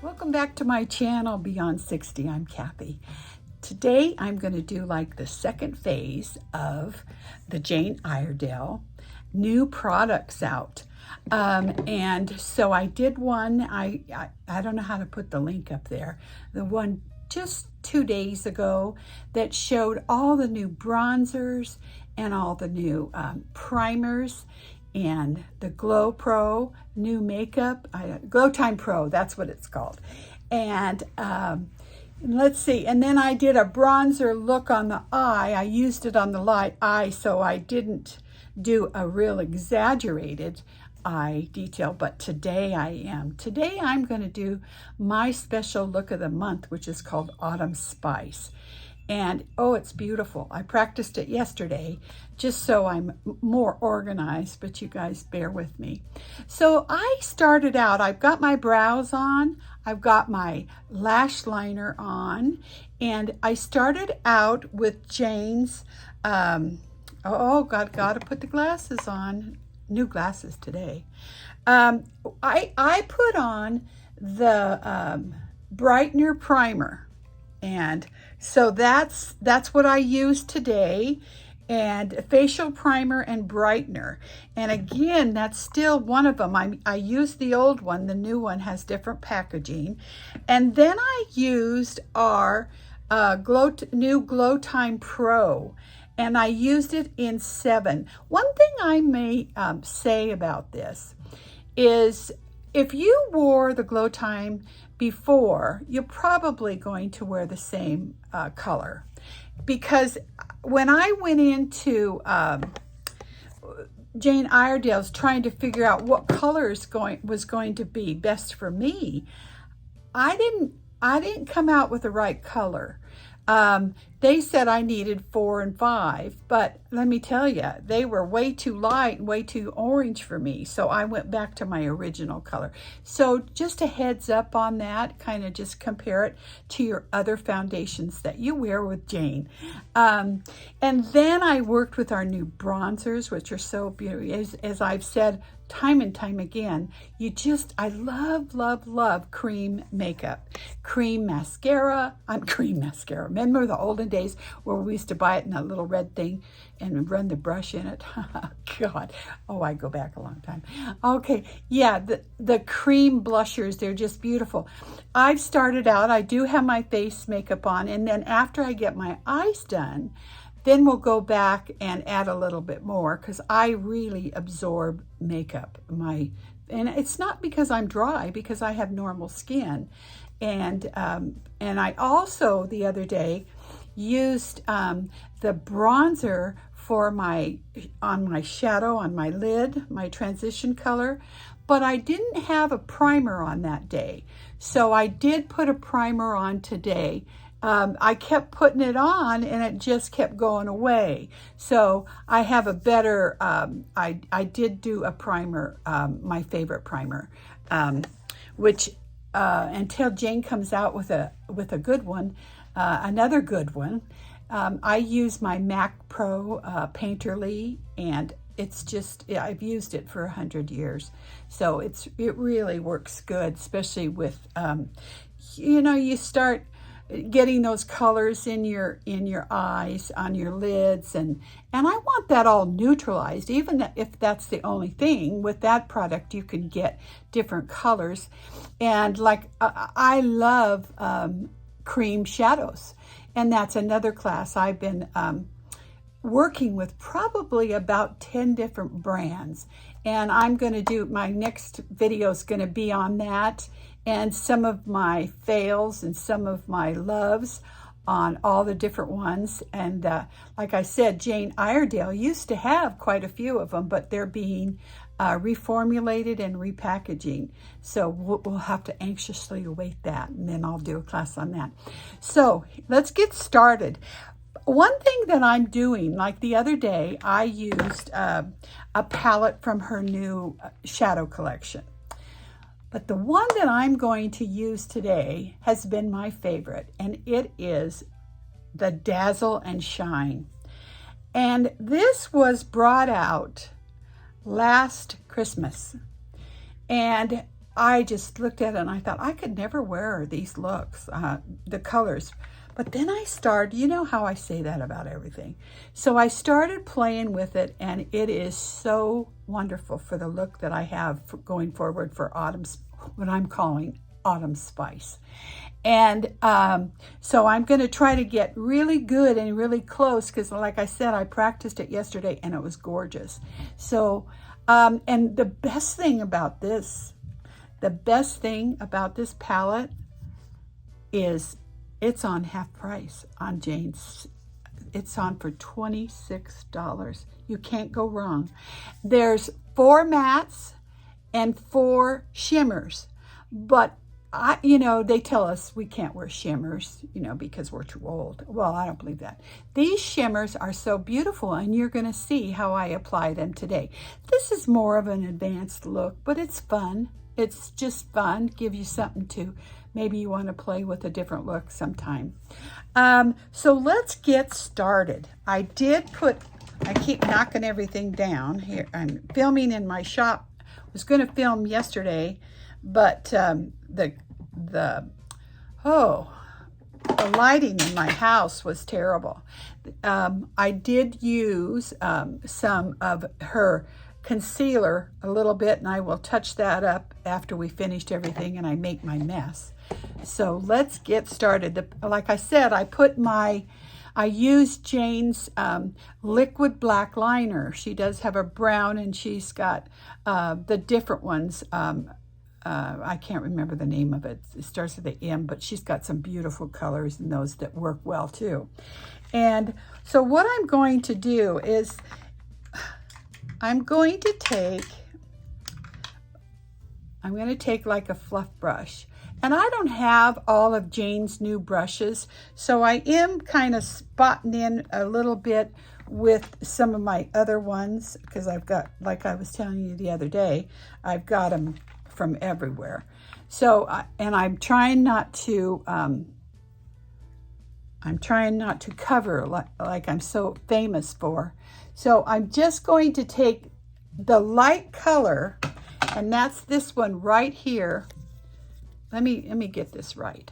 Welcome back to my channel, Beyond 60. I'm Kathie. Today I'm going to do like the second phase of the Jane Iredale new products out. And so I did one, I don't know how to put the link up there, the one just 2 days ago that showed all the new bronzers and all the new primers and the Glow Pro new makeup, Glow Time Pro, that's what it's called. And let's see, and then I did a bronzer look on the eye. I used it on the light eye, so I didn't do a real exaggerated eye detail, but today I'm going to do my special look of the month, which is called Autumn Spice. And oh, it's beautiful. I practiced it yesterday just so I'm more organized, but you guys bear with me. So I started out, I've got my brows on, I've got my lash liner on, and I started out with Jane's, gotta put the glasses on. New glasses today. I put on the brightener primer, and so that's what I used today, and facial primer and brightener. And again, that's still one of them. I used the old one. The new one has different packaging. And then I used our new Glow Time Pro, and I used it in 7. One thing I may say about this is if you wore the Glow Time before, you're probably going to wear the same color. Because when I went into Jane Iredale's trying to figure out what color was going to be best for me, I didn't come out with the right color. They said I needed 4 and 5, but let me tell you, they were way too light, way too orange for me. So I went back to my original color. So just a heads up on that, kind of just compare it to your other foundations that you wear with Jane. And then I worked with our new bronzers, which are so beautiful. As I've said time and time again, I love cream makeup. Cream mascara. Remember the olden days where we used to buy it in that little red thing and run the brush in it? God. Oh, I go back a long time. Okay. Yeah, the cream blushers, they're just beautiful. I've started out, I do have my face makeup on, and then after I get my eyes done, then we'll go back and add a little bit more, because I really absorb makeup. And it's not because I'm dry, because I have normal skin. And I also, the other day, used the bronzer for on my shadow, on my lid, my transition color, but I didn't have a primer on that day. So I did put a primer on today. I kept putting it on and it just kept going away. So I have a better, I did do a primer, my favorite primer, which until Jane comes out with a good one, another good one, I use my MAC Pro Painterly, and it's just, I've used it for 100 years. So it really works good, especially with, you start getting those colors in your eyes, on your lids, and I want that all neutralized. Even if that's the only thing, with that product you can get different colors. And like I love cream shadows, and that's another class I've been working with, probably about 10 different brands, and I'm going to do, my next video is going to be on that, and some of my fails and some of my loves on all the different ones. And like I said, Jane Iredale used to have quite a few of them, but they're being reformulated and repackaging. So we'll have to anxiously await that, and then I'll do a class on that. So let's get started. One thing that I'm doing, like the other day, I used a palette from her new shadow collection. But the one that I'm going to use today has been my favorite, and it is the Dazzle and Shine. And this was brought out last Christmas. And I just looked at it and I thought I could never wear these looks, the colors. But then I started, you know how I say that about everything. So I started playing with it, and it is so wonderful for the look that I have for going forward for autumn's, what I'm calling autumn spice. And so I'm going to try to get really good and really close, because like I said, I practiced it yesterday and it was gorgeous. So, and the best thing about this palette is it's on half price on Jane's. It's on for $26. You can't go wrong. There's 4 mattes and 4 shimmers, but they tell us we can't wear shimmers, because we're too old. Well, I don't believe that. These shimmers are so beautiful, and you're going to see how I apply them today. This is more of an advanced look, but it's fun. It's just fun. Give you something to, maybe you want to play with a different look sometime. So let's get started. I keep knocking everything down here. I'm filming in my shop. I was going to film yesterday, but the lighting in my house was terrible. I did use some of her concealer a little bit, and I will touch that up after we finished everything and I make my mess. So let's get started. Like I said, I used Jane's liquid black liner. She does have a brown, and she's got the different ones. I can't remember the name of it. It starts with the M, but she's got some beautiful colors in those that work well too. And so what I'm going to do is I'm going to take like a fluff brush. And I don't have all of Jane's new brushes, so I am kind of spotting in a little bit with some of my other ones, because I've got, like I was telling you the other day, I've got them from everywhere. So, and I'm trying not to cover like I'm so famous for. So I'm just going to take the light color, and that's this one right here. Let me get this right.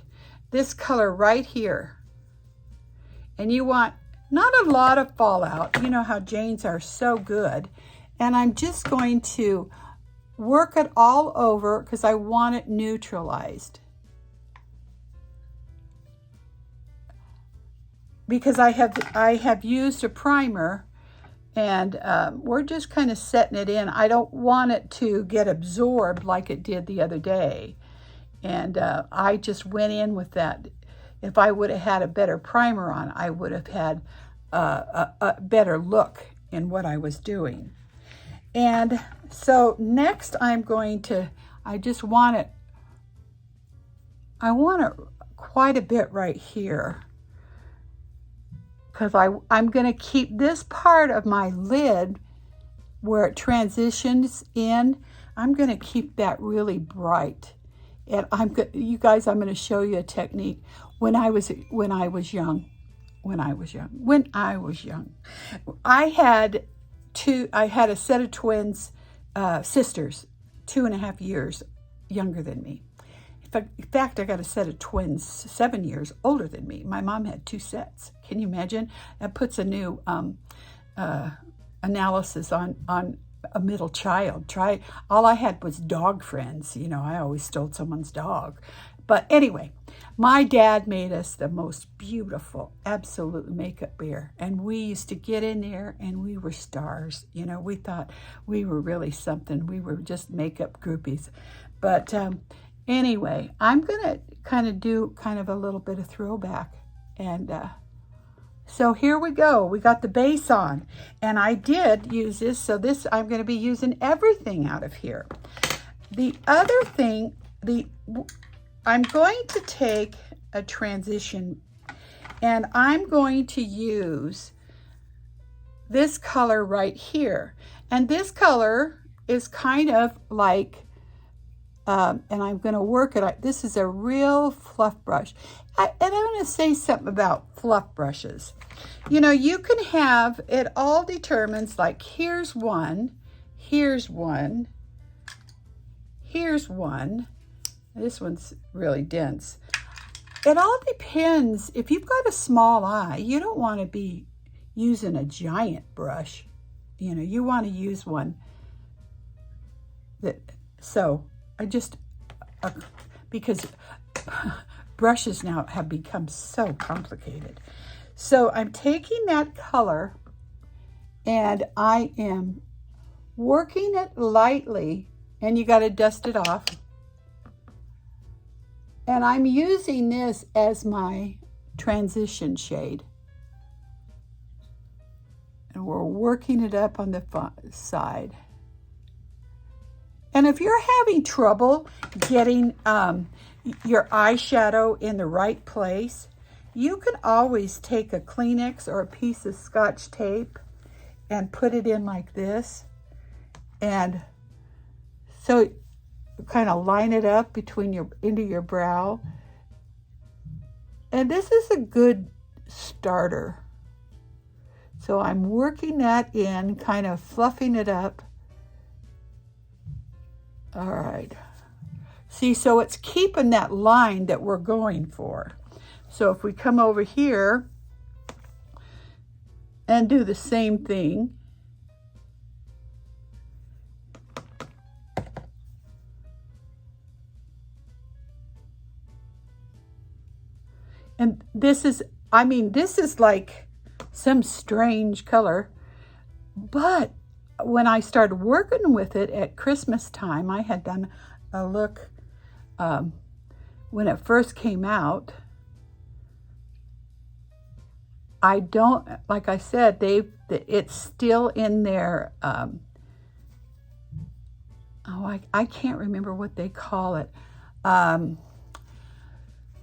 This color right here. And you want not a lot of fallout. You know how Jane's are so good. And I'm just going to work it all over because I want it neutralized. Because I have used a primer, and we're just kind of setting it in. I don't want it to get absorbed like it did the other day. And I just went in with that. If I would have had a better primer on, I would have had a better look in what I was doing. And so next I want it quite a bit right here, because I'm going to keep this part of my lid where it transitions in. I'm going to keep that really bright. And you guys, I'm going to show you a technique. When I was young, I had a set of twins, sisters, 2.5 years younger than me. In fact, I got a set of twins 7 years older than me. My mom had 2 sets. Can you imagine? That puts a new analysis on a middle child. All I had was dog friends. I always stole someone's dog. But anyway, my dad made us the most beautiful, absolute makeup beer. And we used to get in there and we were stars. We thought we were really something. We were just makeup groupies. But anyway, I'm going to do a little bit of throwback. And so here we go. We got the base on. And I did use this. So this, I'm going to be using everything out of here. The other thing, I'm going to take a transition, and I'm going to use this color right here. And this color is kind of like, and I'm going to work it. This is a real fluff brush. And I'm going to say something about fluff brushes. You can have, it all determines, like here's one, Here's one. This one's really dense. It all depends. If you've got a small eye, you don't want to be using a giant brush. You know, you want to use one that, so I just, because brushes now have become so complicated. So I'm taking that color and I am working it lightly, and you got to dust it off. And I'm using this as my transition shade. And we're working it up on the side. And if you're having trouble getting your eyeshadow in the right place, you can always take a Kleenex or a piece of Scotch tape and put it in like this. And so kind of line it up between into your brow. And this is a good starter. So I'm working that in, kind of fluffing it up. All right. See, so it's keeping that line that we're going for. So if we come over here and do the same thing, and this is, I mean, this is like some strange color, but when I started working with it at Christmas time, I had done a look when it first came out. I don't, like I said, it's still in their, I can't remember what they call it, on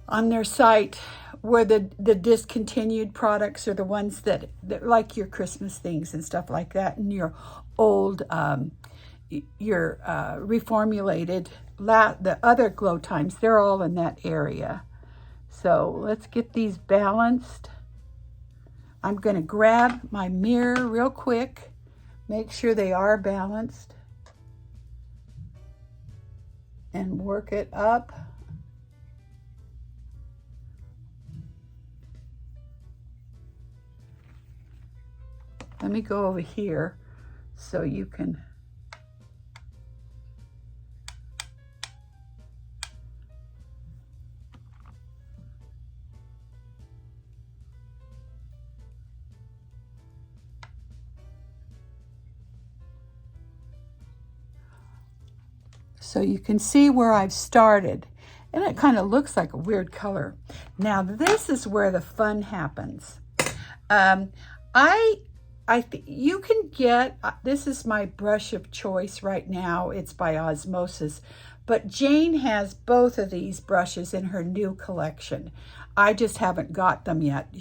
their site, where the discontinued products are the ones that like your Christmas things and stuff like that, and your old, your reformulated, the other glow times, they're all in that area. So let's get these balanced. I'm going to grab my mirror real quick, make sure they are balanced, and work it up. Let me go over here so you can. So you can see where I've started, and it kind of looks like a weird color. Now this is where the fun happens. You can get, this is my brush of choice right now. It's by Osmosis, but Jane has both of these brushes in her new collection. I just haven't got them yet.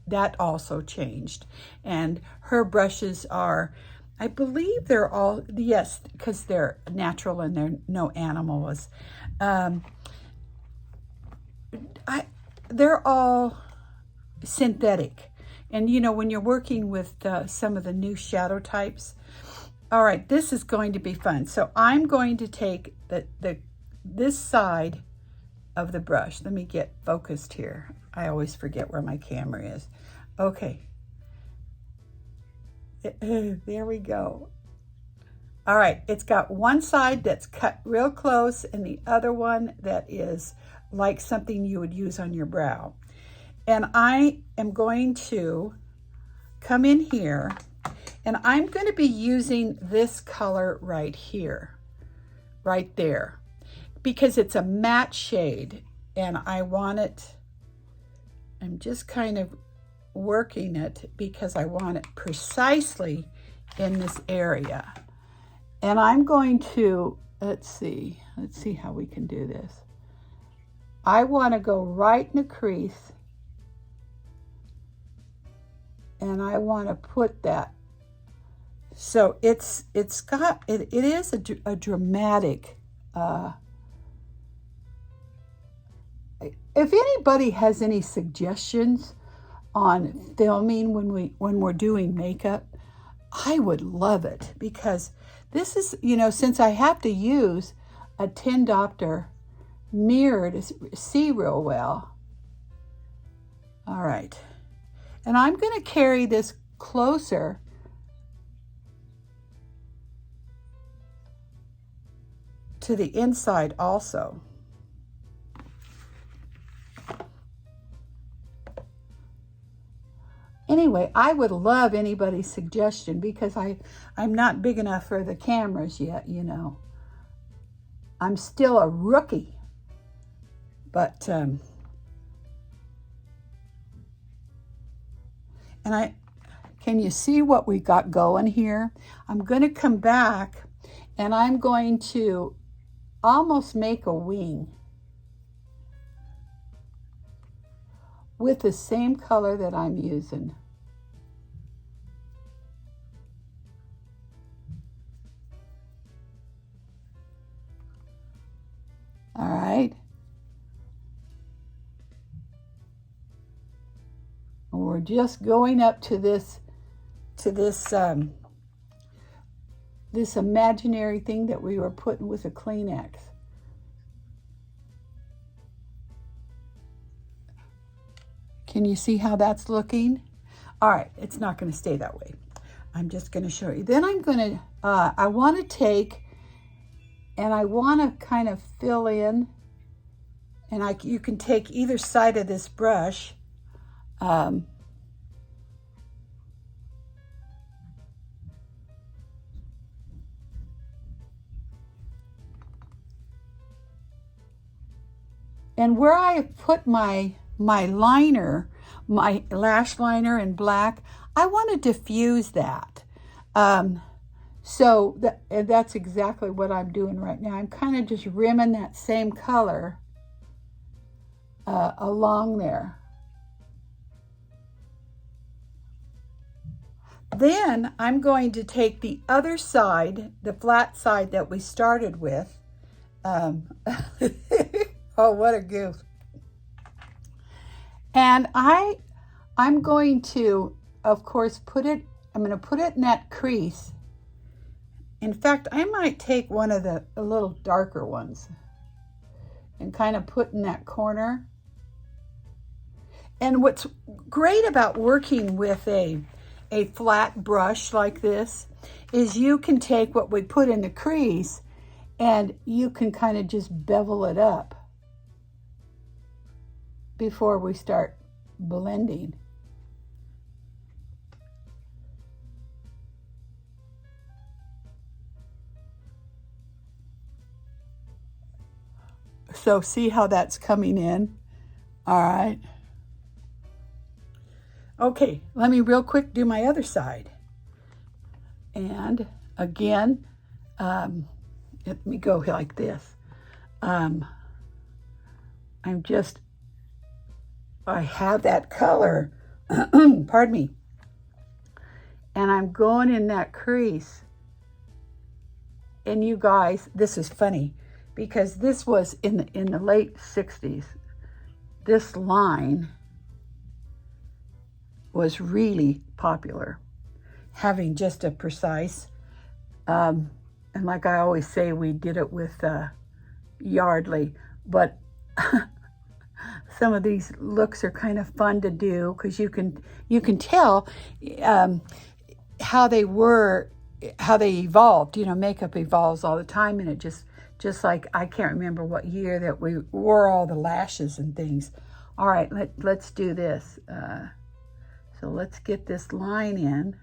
That also changed, and her brushes are, I believe they're all, yes, because they're natural and they're no animals. They're all synthetic. And you know, when you're working with some of the new shadow types, all right, this is going to be fun. So I'm going to take this side of the brush. Let me get focused here. I always forget where my camera is. Okay. There we go. All right, it's got one side that's cut real close and the other one that is like something you would use on your brow. And I am going to come in here, and I'm going to be using this color right here, right there, because it's a matte shade, and I want it, I'm just kind of working it because I want it precisely in this area. And I'm going to, let's see how we can do this. I want to go right in the crease, and I want to put that. So it is a dramatic, if anybody has any suggestions on filming when we're doing makeup, I would love it, because this is, you know, since I have to use a tin Dr mirror to see real well. All right. And I'm going to carry this closer to the inside also. Anyway, I would love anybody's suggestion because I'm not big enough for the cameras yet, you know. I'm still a rookie. But, and can you see what we got going here? I'm going to come back and I'm going to almost make a wing with the same color that I'm using. All right. And we're just going up to this this imaginary thing that we were putting with a Kleenex. Can you see how that's looking? All right, it's not going to stay that way. I'm just going to show you. Then I'm going to, I want to take, and I want to kind of fill in, and you can take either side of this brush. And where I put my liner, my lash liner in black, I want to diffuse that. So that's exactly what I'm doing right now. I'm kind of just rimming that same color along there. Then I'm going to take the other side, the flat side that we started with. Oh, what a goof. And I'm going to, of course, I'm going to put it in that crease. In fact, I might take one of the little darker ones and kind of put in that corner. And what's great about working with a flat brush like this is you can take what we put in the crease and you can kind of just bevel it up before we start blending. So see how that's coming in? All right. Okay, let me real quick do my other side. And again, let me go like this. I have that color, pardon me, and I'm going in that crease. And you guys, this is funny because this was in the late 60s. This line was really popular, having just a precise, and like I always say, we did it with Yardley, but some of these looks are kind of fun to do because you can tell how they evolved. You know, makeup evolves all the time, and it just like I can't remember what year that we wore all the lashes and things. All right, let's do this. So let's get this line in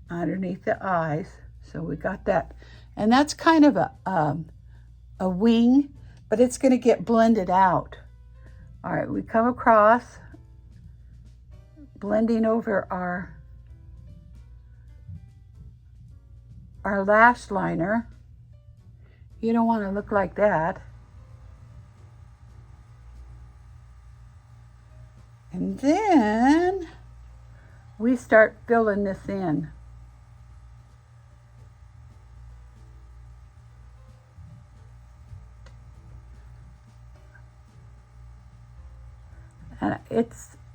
underneath the eyes. So we got that, and that's kind of a wing, but it's going to get blended out. All right, we come across, blending over our lash liner. You don't want to look like that. And then we start filling this in. And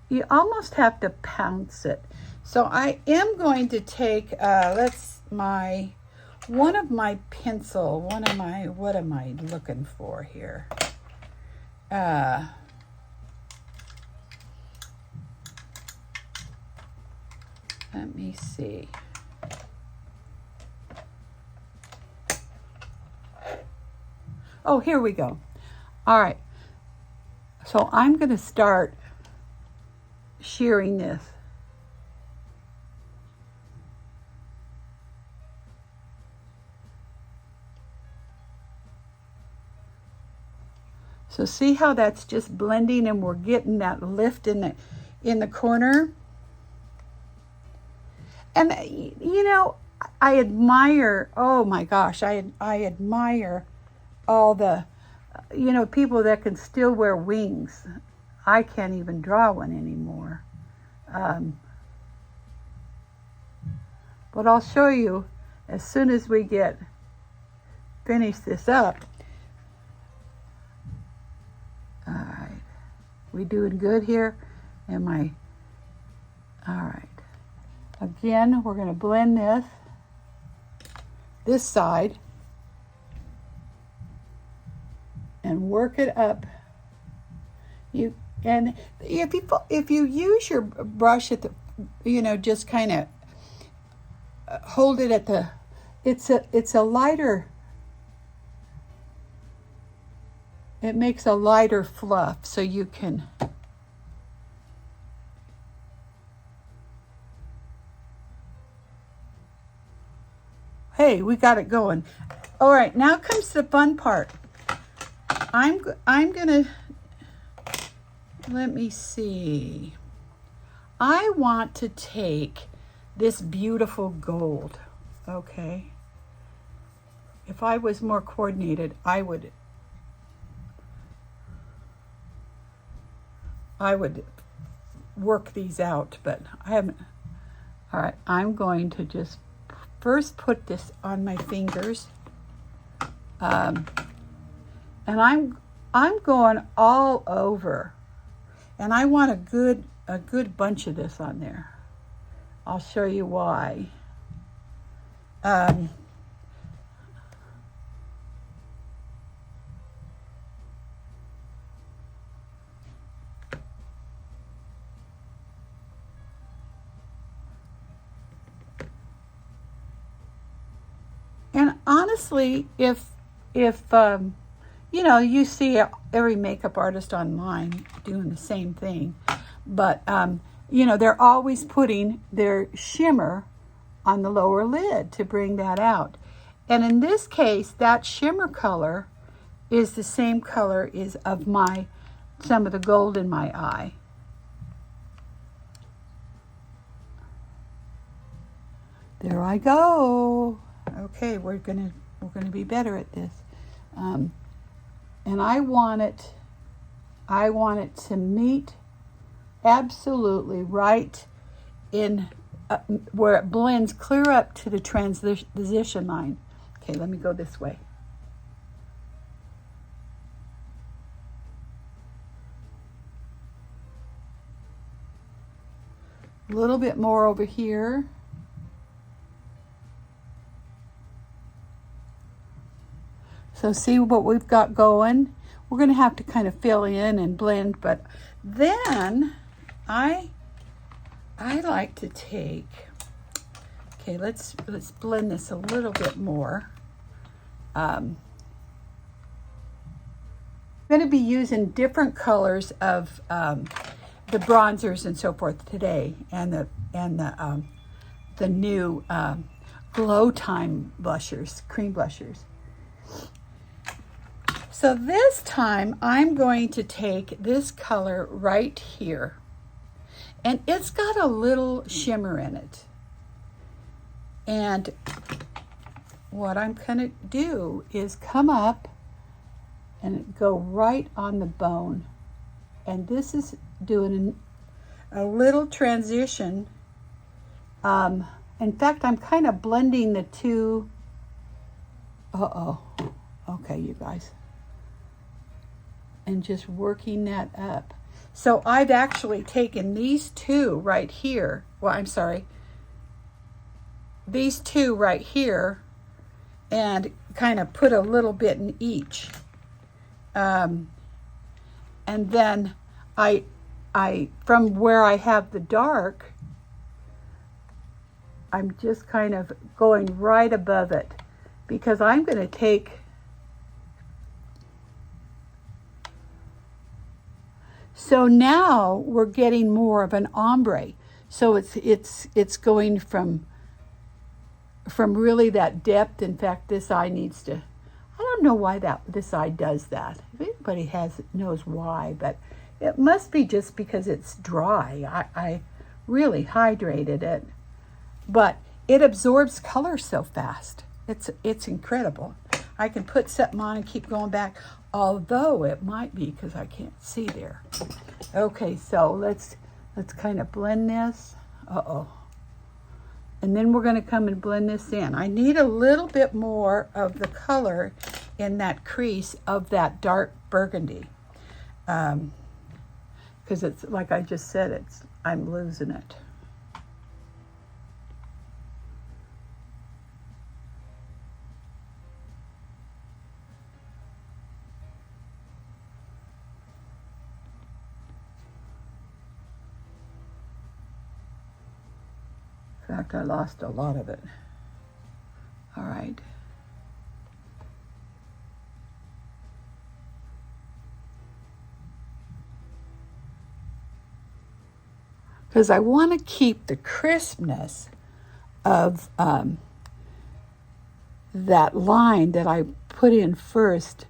you almost have to pounce it. So I am going to take, my one of my pencil, what am I looking for here? Let me see. Oh, here we go. All right. So I'm going to start shearing this. So see how that's just blending and we're getting that lift in the corner? And you know, I admire, oh my gosh, I admire all the, you know, people that can still wear wings. I can't even draw one anymore. But I'll show you as soon as we finish this up. All right, we doing good here? All right. Again, we're going to blend this side, and work it up. And if you use your brush at the, you know, just kind of hold it at the, it's a lighter. It makes a lighter fluff, so you can. Hey, we got it going. All right, now comes the fun part. I'm gonna, let me see. I want to take this beautiful gold, okay? If I was more coordinated, I would work these out, but I haven't. All right, I'm going to just first put this on my fingers, and I'm going all over, and I want a good bunch of this on there. I'll show you why. And honestly, if you know, you see every makeup artist online doing the same thing, but you know, they're always putting their shimmer on the lower lid to bring that out. And in this case, that shimmer color is the same color as of some of the gold in my eye. There I go. Okay, we're gonna be better at this, and I want it to meet absolutely right in where it blends clear up to the transition line. Okay, let me go this way. A little bit more over here. So see what we've got going? We're going to have to kind of fill in and blend, but then I like to take, okay, let's blend this a little bit more. I'm going to be using different colors of the bronzers and so forth today, and the new Glow Time blushers, cream blushers. So this time I'm going to take this color right here, and it's got a little shimmer in it. And what I'm going to do is come up and go right on the bone. And this is doing a little transition. In fact, I'm kind of blending the two. Okay, you guys. And just working that up. So I've actually taken these two right here. Well, I'm sorry. These two right here, and kind of put a little bit in each. And then I from where I have the dark, I'm just kind of going right above it, because I'm going to take so now we're getting more of an ombre. So it's going from really that depth. In fact, this eye needs to, I don't know why this eye does that. If anybody knows why, but it must be just because it's dry. I really hydrated it, but it absorbs color so fast. It's incredible. I can put something on and keep going back, although it might be because I can't see there. Okay, so let's kind of blend this. And then we're going to come and blend this in. I need a little bit more of the color in that crease of that dark burgundy. Because it's, like I just said, I'm losing it. In fact, I lost a lot of it. All right. Because I want to keep the crispness of that line that I put in first,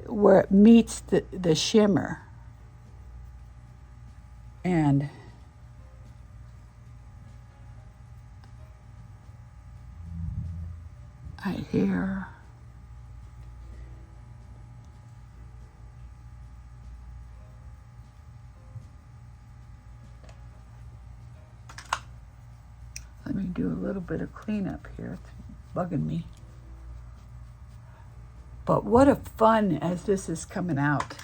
where it meets the shimmer. And right here. Let me do a little bit of cleanup here. It's bugging me. But what a fun as this is coming out.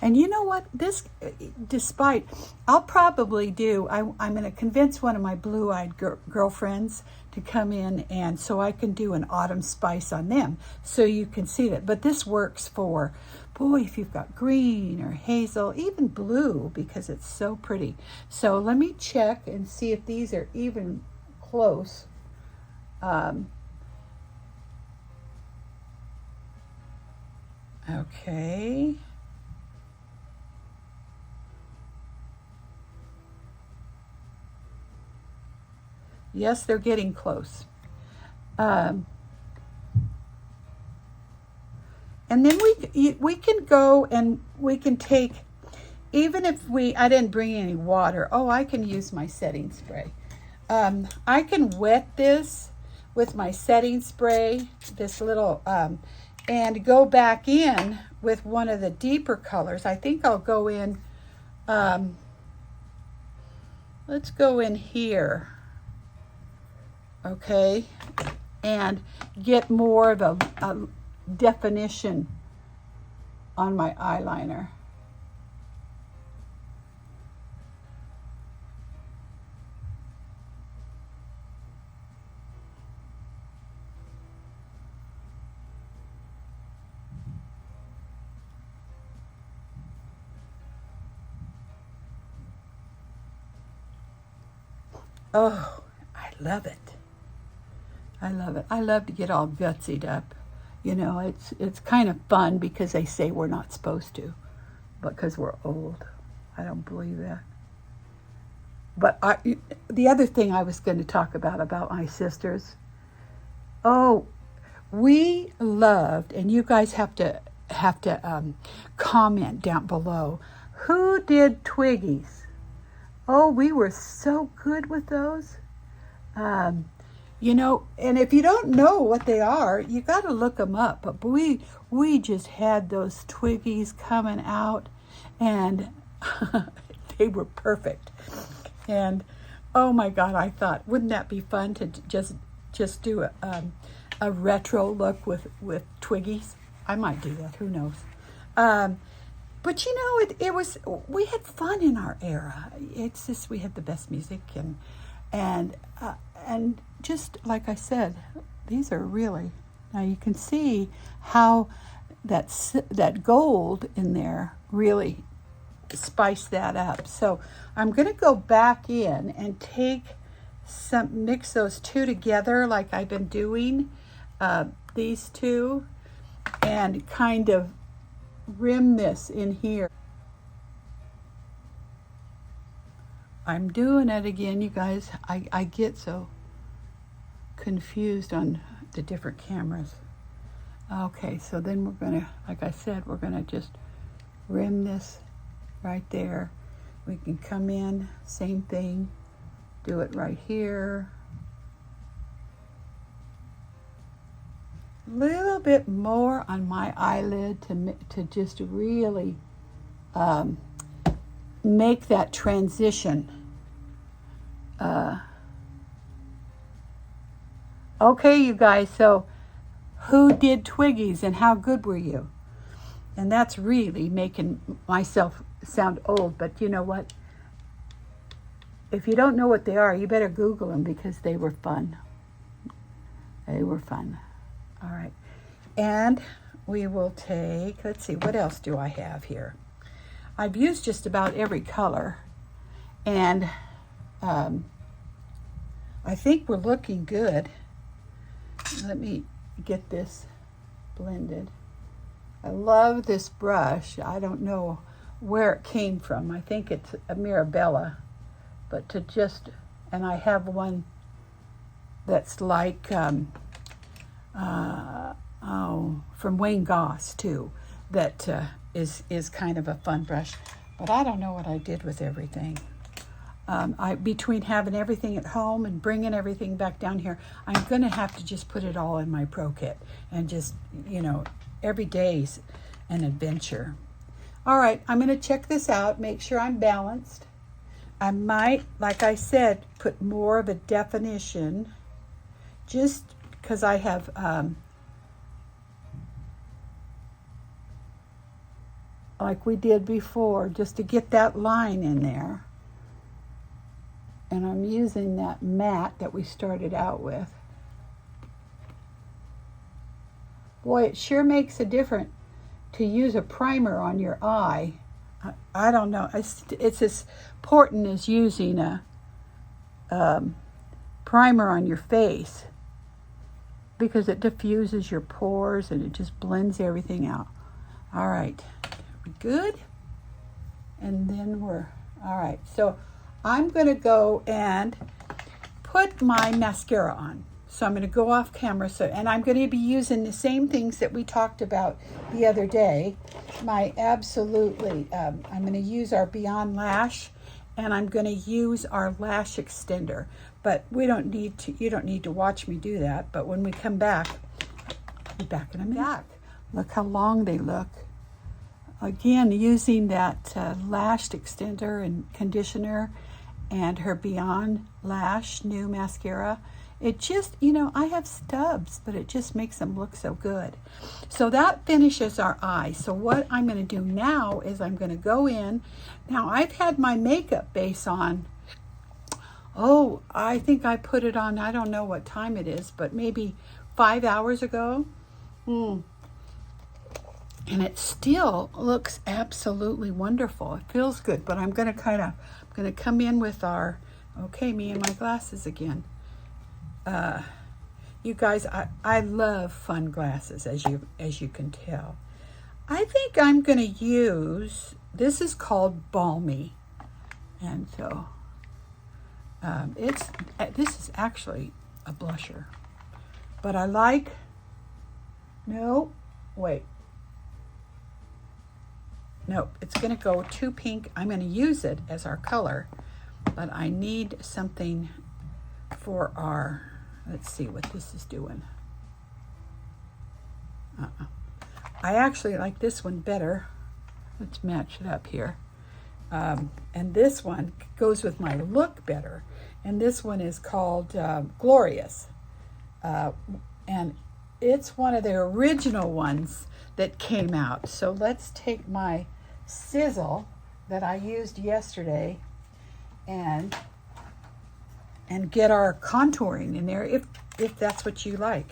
And you know what? This, despite, I'll probably do, I'm going to convince one of my blue-eyed girlfriends to come in, and so I can do an autumn spice on them so you can see that. But this works for, boy, if you've got green or hazel, even blue, because it's so pretty. So let me check and see if these are even close. Okay. Yes, they're getting close. And then we can go and we can take, even if I didn't bring any water. Oh, I can use my setting spray. I can wet this with my setting spray, this little, and go back in with one of the deeper colors. I think I'll go in, let's go in here. Okay, and get more of a definition on my eyeliner. Oh, I love it. I love it. I love to get all gutsied up. You know, it's kind of fun because they say we're not supposed to, but because we're old. I don't believe that. But the other thing I was going to talk about my sisters. Oh, we loved, and you guys have to comment down below. Who did Twiggies? Oh, we were so good with those. You know, and if you don't know what they are, you got to look them up. But we just had those Twiggies coming out, and they were perfect. And oh my God, I thought, wouldn't that be fun to just do a retro look with Twiggies? I might do that. Who knows? But you know, it was, we had fun in our era. It's just, we had the best music, and just like I said, these are really Now you can see how that gold in there really spiced that up. So I'm going to go back in and mix those two together like I've been doing, these two, and kind of rim this in here. I'm doing it again, you guys. I get so confused on the different cameras. Okay, so then we're gonna, like I said, we're gonna just rim this right there. We can come in, same thing, do it right here. A little bit more on my eyelid to just really make that transition. Okay, you guys, so who did Twiggies and how good were you? And that's really making myself sound old, but you know what? If you don't know what they are, you better Google them because they were fun. They were fun. All right. And we will take, let's see, what else do I have here? I've used just about every color. And I think we're looking good. Let me get this blended. I love this brush. I don't know where it came from. I think it's a Mirabella, but and I have one that's like, from Wayne Goss too, that is kind of a fun brush, but I don't know what I did with everything. Between having everything at home and bringing everything back down here, I'm going to have to just put it all in my Pro Kit and just, every day's an adventure. All right, I'm going to check this out, make sure I'm balanced. I might, like I said, put more of a definition just because I have like we did before, just to get that line in there. And I'm using that matte that we started out with. Boy, it sure makes a difference to use a primer on your eye. I don't know. It's as important as using a primer on your face because it diffuses your pores and it just blends everything out. All right. We good? And then all right. So I'm going to go and put my mascara on. So I'm going to go off camera. And I'm going to be using the same things that we talked about the other day. I'm going to use our Beyond Lash, and I'm going to use our lash extender. But you don't need to watch me do that. But when we come back, I'll be back in a minute. Look how long they look. Again, using that lash extender and conditioner and her Beyond Lash new mascara. It just, I have stubs, but it just makes them look so good. So that finishes our eye. So what I'm going to do now is I'm going to go in. Now, I've had my makeup base on. Oh, I think I put it on, I don't know what time it is, but maybe 5 hours ago. And it still looks absolutely wonderful. It feels good, but I'm going to come in with me and my glasses again. You guys, I love fun glasses, as you can tell. I think I'm going to use, this is called Balmy. And so, this is actually a blusher. But I like, no, it's going to go too pink. I'm going to use it as our color, but I need something for our, let's see what this is doing. I actually like this one better. Let's match it up here. And this one goes with my look better. And this one is called Glorious. And it's one of the original ones that came out. So let's take my sizzle that I used yesterday and and get our contouring in there if that's what you like.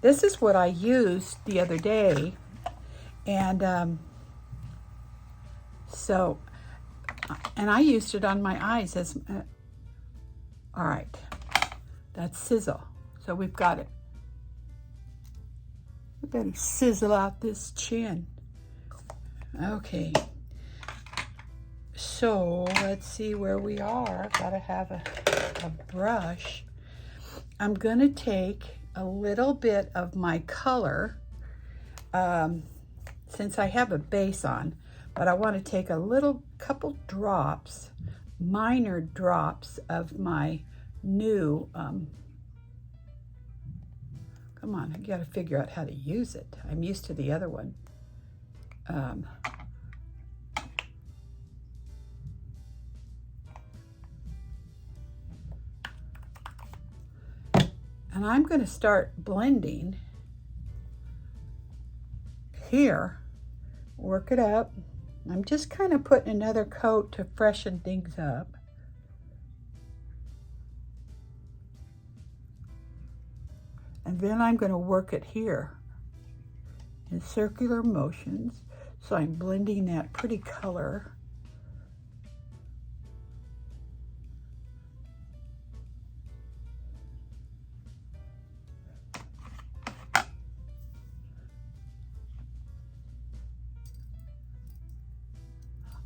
This is what I used the other day, and and I used it on my eyes as all right, that's sizzle. So we've got it. We better sizzle out this chin. Okay, so let's see where we are. Gotta have a brush. I'm gonna take a little bit of my color, since I have a base on, but I want to take a couple drops, minor drops of my new, come on, I gotta figure out how to use it. I'm used to the other one. And I'm going to start blending here, work it up. I'm just kind of putting another coat to freshen things up. And then I'm going to work it here in circular motions. So I'm blending that pretty color.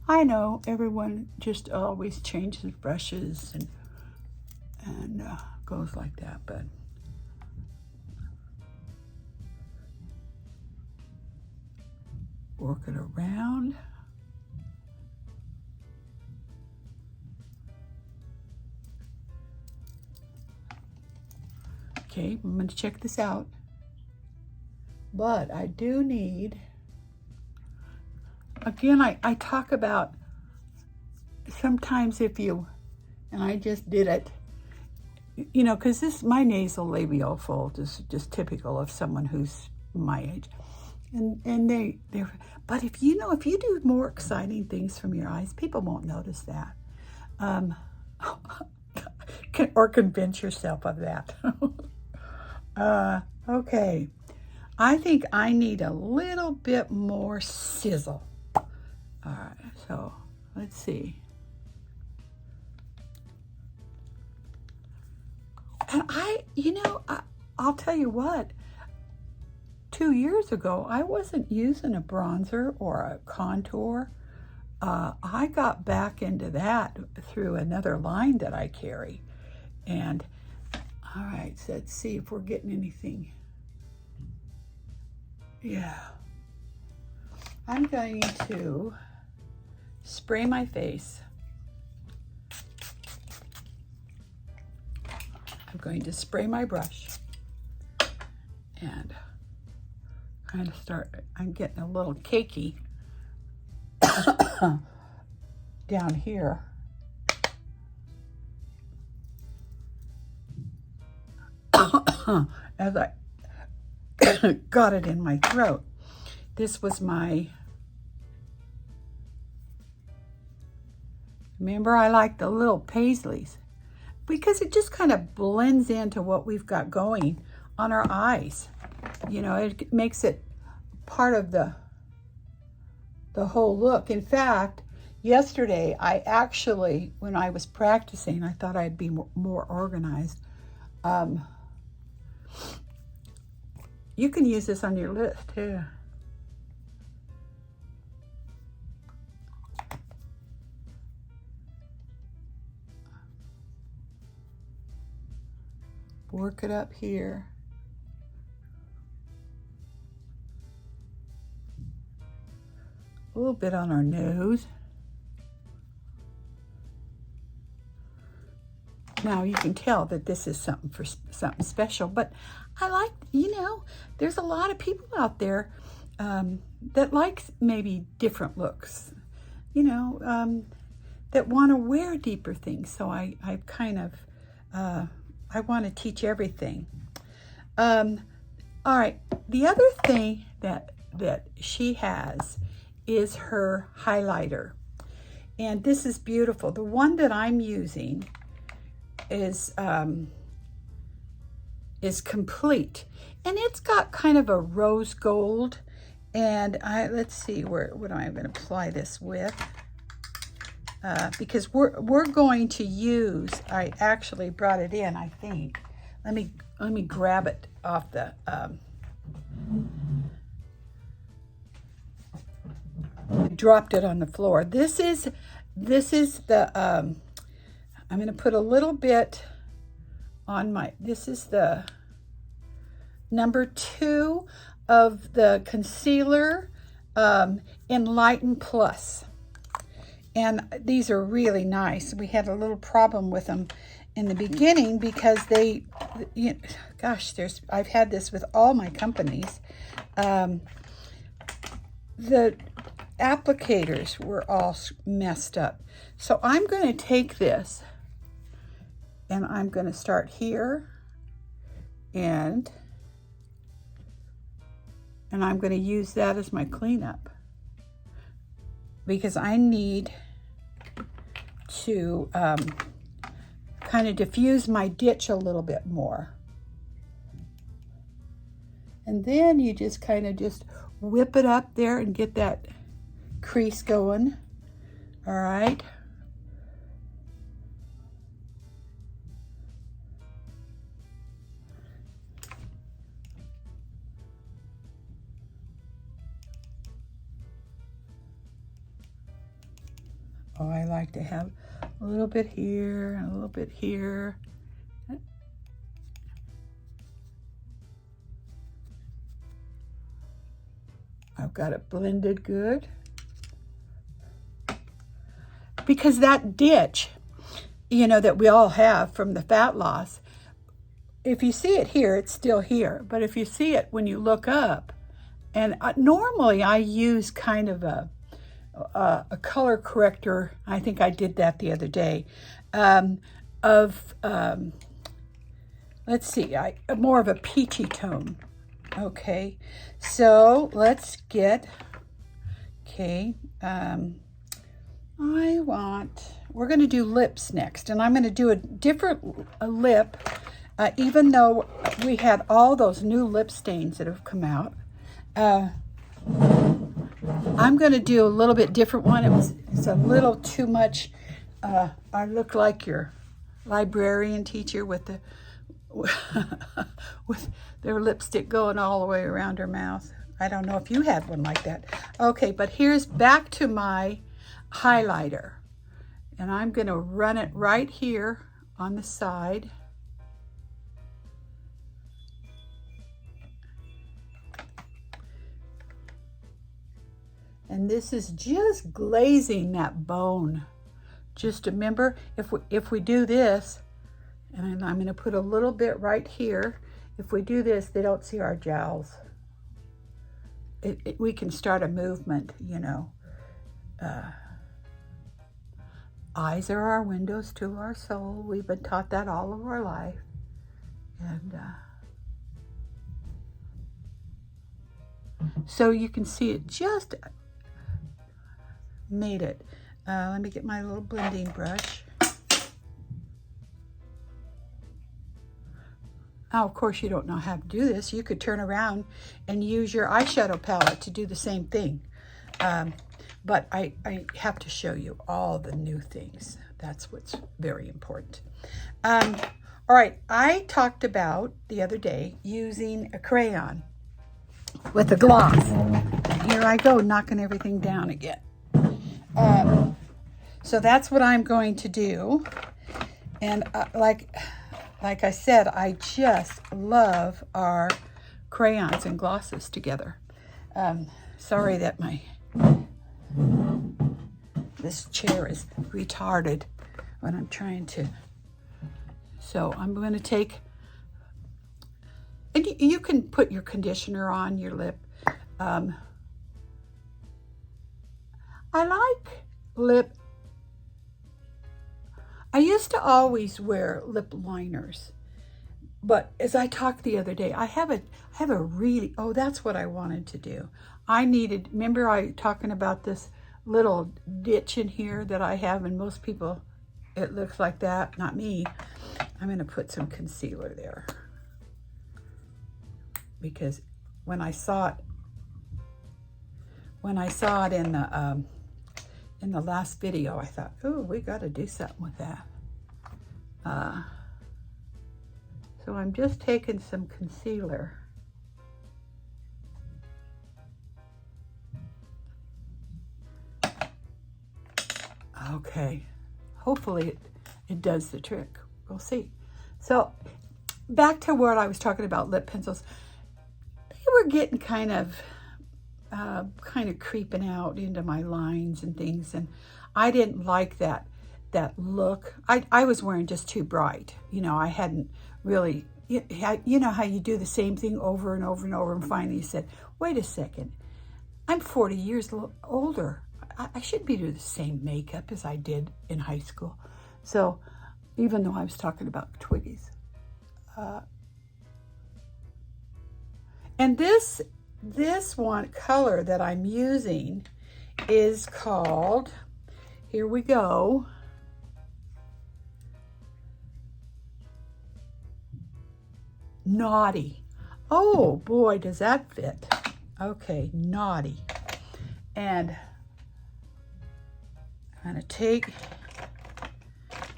I know everyone just always changes brushes and goes like that, but work it around. Okay, I'm going to check this out, but I do need, again, I talk about sometimes if you, and I just did it, you know, because my nasal labial fold is just typical of someone who's my age. And they're, but if you do more exciting things from your eyes, people won't notice that. Or convince yourself of that. Okay. I think I need a little bit more sizzle. All right, so let's see. And I'll tell you what, 2 years ago, I wasn't using a bronzer or a contour. I got back into that through another line that I carry. And all right, so let's see if we're getting anything. Yeah. I'm going to spray my face. I'm going to spray my brush and kind of start, I'm getting a little cakey down here. As I got it in my throat. This was my, remember I like the little paisleys because it just kind of blends into what we've got going on our eyes. You know, it makes it part of the whole look. In fact, yesterday I actually, when I was practicing, I thought I'd be more organized. You can use this on your lips too. Work it up here. A little bit on our nose. Now you can tell that this is something special, but I like, there's a lot of people out there that like maybe different looks, that want to wear deeper things. So I kind of, I want to teach everything. All right, the other thing that she has is her highlighter. And this is beautiful. The one that I'm using is complete, and it's got kind of a rose gold. And let's see, what am I going to apply this with? Because we're going to use, I actually brought it in, I think. Let me grab it off the dropped it on the floor. This is the I'm going to put a little bit on my, this is the number 2 of the concealer, Enlighten Plus. And these are really nice. We had a little problem with them in the beginning because they, gosh, I've had this with all my companies. The applicators were all messed up. So I'm going to take this and I'm going to start here and I'm going to use that as my cleanup because I need to kind of diffuse my ditch a little bit more. And then you just kind of just whip it up there and get that crease going. All right. Oh, I like to have a little bit here, and a little bit here. I've got it blended good. Because that ditch, that we all have from the fat loss, if you see it here, it's still here. But if you see it when you look up, and normally I use kind of a color corrector. I think I did that the other day. Let's see, more of a peachy tone. Okay, so let's get, we're going to do lips next, and I'm going to do a different lip, even though we had all those new lip stains that have come out. I'm going to do a little bit different one. It's a little too much. I look like your librarian teacher with the with their lipstick going all the way around her mouth. I don't know if you had one like that. Okay, but here's back to my highlighter. And I'm going to run it right here on the side. And this is just glazing that bone. Just remember, if we do this, and I'm going to put a little bit right here. If we do this, they don't see our jowls. We can start a movement, Eyes are our windows to our soul. We've been taught that all of our life. And so you can see it just made it. Let me get my little blending brush. Now, of course, you don't know how to do this. You could turn around and use your eyeshadow palette to do the same thing. But I have to show you all the new things. That's what's very important. All right, I talked about the other day using a crayon with a gloss. Here I go, knocking everything down again. So that's what I'm going to do. And like I said, I just love our crayons and glosses together. Sorry that this chair is retarded when I'm trying to. So I'm going to take, and you can put your conditioner on your lip. I like lip. I used to always wear lip liners, but as I talked the other day, I have a really, that's what I wanted to do. Remember I talking about this little ditch in here that I have, and most people, it looks like that, not me. I'm going to put some concealer there, because when I saw it in the last video, I thought, oh, we got to do something with that. So I'm just taking some concealer. Okay, hopefully it does the trick. We'll see. So back to what I was talking about, lip pencils. They were getting kind of creeping out into my lines and things, and I didn't like that look. I was wearing just too bright. You know, I hadn't really, you know how you do the same thing over and over and over, and finally you said, wait a second, I'm 40 years older. I shouldn't be doing the same makeup as I did in high school. So even though I was talking about Twiggies. And this one color that I'm using is called, here we go, Naughty. Oh boy, does that fit. Okay, Naughty. And I'm gonna take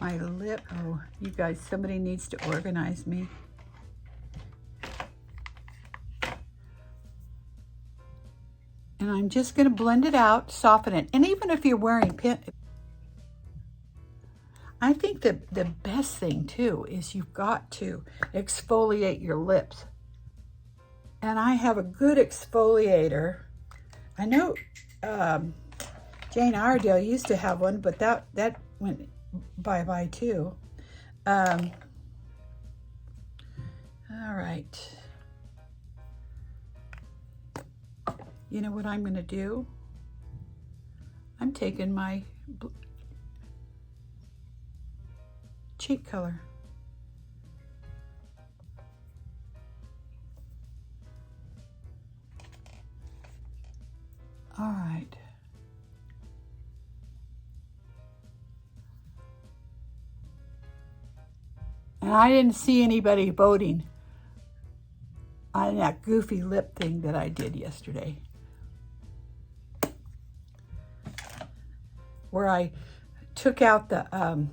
my lip. Oh, you guys, somebody needs to organize me. And I'm just gonna blend it out, soften it. And even if you're wearing pen, I think that the best thing too is you've got to exfoliate your lips. And I have a good exfoliator. I know Jane Iredale used to have one, but that went bye-bye too. All right. You know what I'm going to do? I'm taking my cheek color. All right. And I didn't see anybody voting on that goofy lip thing that I did yesterday, where I took out the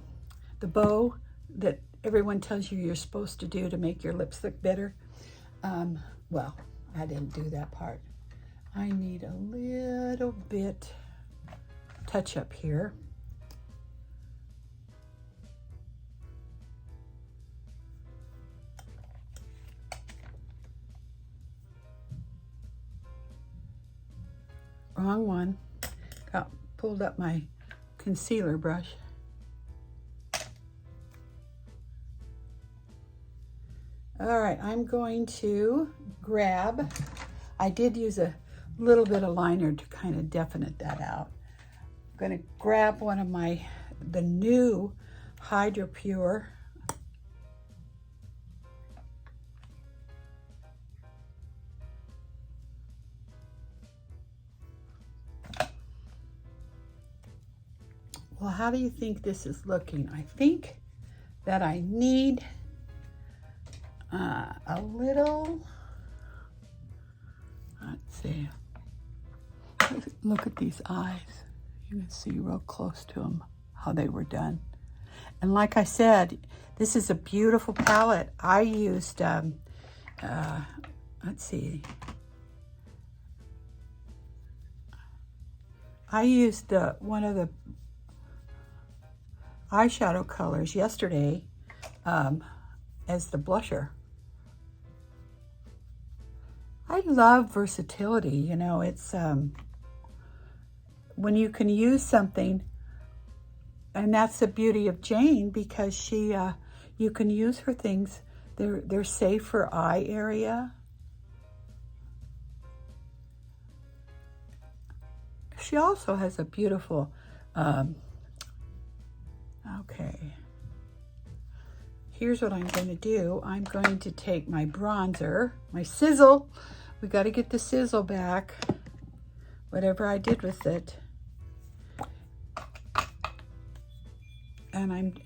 bow that everyone tells you you're supposed to do to make your lips look better. Well, I didn't do that part. I need a little bit touch up here. Wrong one. Pulled up my concealer brush. All right, I'm going to grab, I did use a little bit of liner to kind of definite that out. I'm going to grab one of the new Hydro Pure . Well, how do you think this is looking? I think that I need a little, let's see, look at these eyes. You can see real close to them how they were done. And like I said, this is a beautiful palette. I used, let's see, I used one of the eyeshadow colors yesterday as the blusher. I love versatility, you know, it's when you can use something, and that's the beauty of Jane, because she you can use her things. They're safe for eye area. She also has a beautiful okay, here's what I'm going to do. I'm going to take my bronzer, my sizzle. We got to get the sizzle back, whatever I did with it. And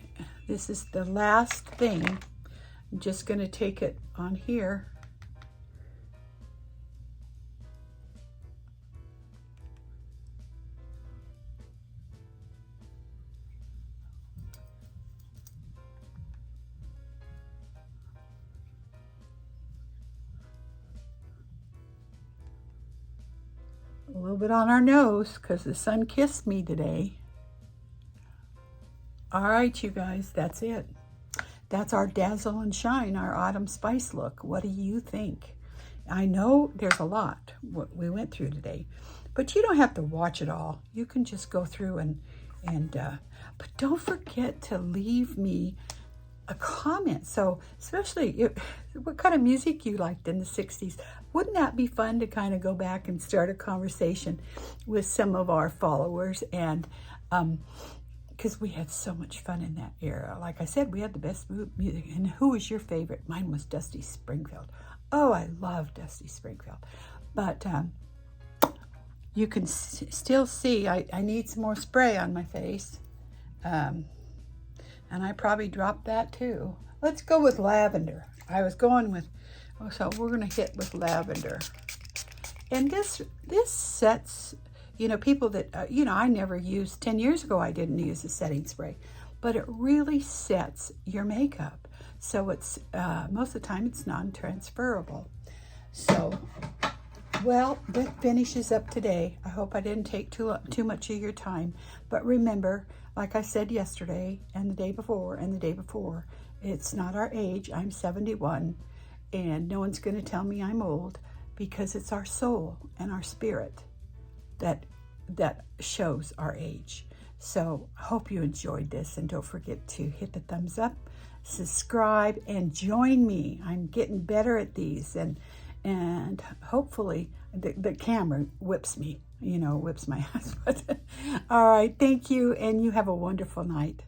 This is the last thing. I'm just going to take it on here. A little bit on our nose because the sun kissed me today. All right, you guys, that's it. That's our Dazzle and Shine, our autumn spice look. What do you think? I know there's a lot what we went through today, but you don't have to watch it all. You can just go through but don't forget to leave me a comment. So especially what kind of music you liked in the 60s. Wouldn't that be fun to kind of go back and start a conversation with some of our followers? And because we had so much fun in that era. Like I said, we had the best music. And who was your favorite? Mine was Dusty Springfield. Oh, I love Dusty Springfield. But you can still see I need some more spray on my face. And I probably dropped that too. Let's go with lavender. I was going with, so we're going to hit with lavender. And this sets, people that, I never used, 10 years ago I didn't use a setting spray, but it really sets your makeup. So it's, most of the time it's non-transferable. So, well, that finishes up today. I hope I didn't take too much of your time. But remember, like I said yesterday and the day before, it's not our age. I'm 71, and no one's going to tell me I'm old, because it's our soul and our spirit that shows our age. So I hope you enjoyed this, and don't forget to hit the thumbs up, subscribe, and join me. I'm getting better at these, and hopefully the camera whips me, whips my ass. All right, thank you, and you have a wonderful night.